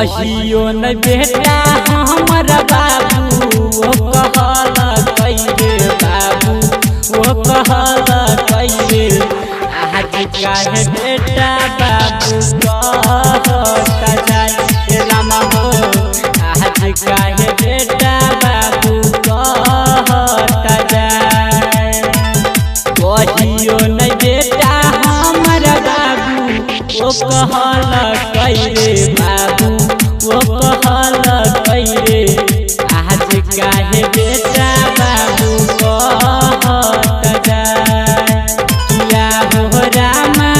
कहियो न बेटा हमर बाबू ओ कहल कइले बाबू ओ कहल कइले आज काहे बेटा बाबू कहता जाए रामा हो आज काहे बेटा बाबू कहता जाए कहियो न बेटा हमर बाबू ओ कहल कइले बाबू ओ कहल कइले आज काहे बेटा बाबू कहत जाए किया हो रामा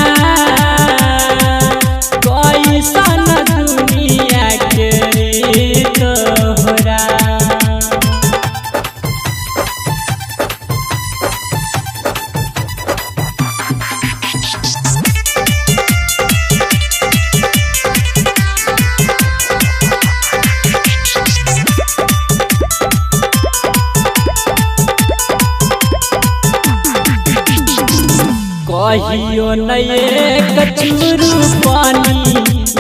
कैसन दुनिया के तोहरा कहियो न एक चूरू पानी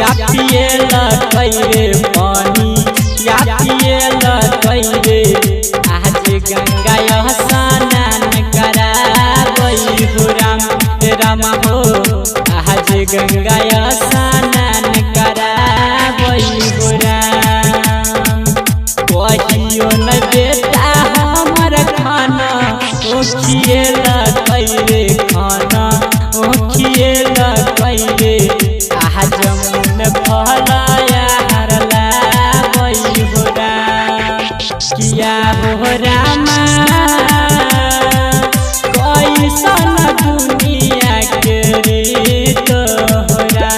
या पिएला कइले पानी या पिएला कइले आज गंगा स्नान कराबई हो रामा हो आज गंगा स्नान कराबई हो राम कहियो न बेटा हमर खाना ओ खिएला कइले खाना ओ खिएला कइले आज मन भलाया हरला बई हो राम किया हो रामा कैसन दुनिया के तोहरा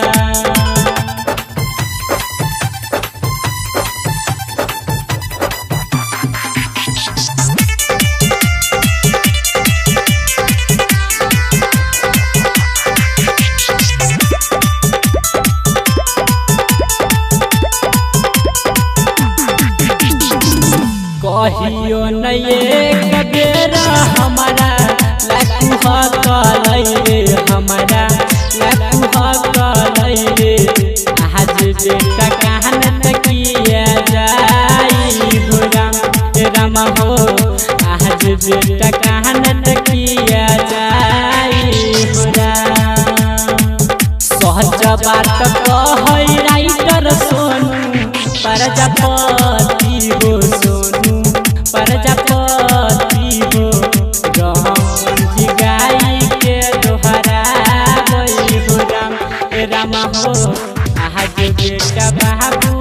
कहियो न एक बेर हमारा लकुहा कलैले हमारा लकुहा कलैले आज बेटा कहन तकिया जाई हो रामा हो आज बेटा कहन तकिया जाई हो राम सहज बात कहै राइटर सोनू प्रजापति हो सोनू प्रजापति हो राम गाई के दोहरा बई हो रामा हो आज बेटा बाबू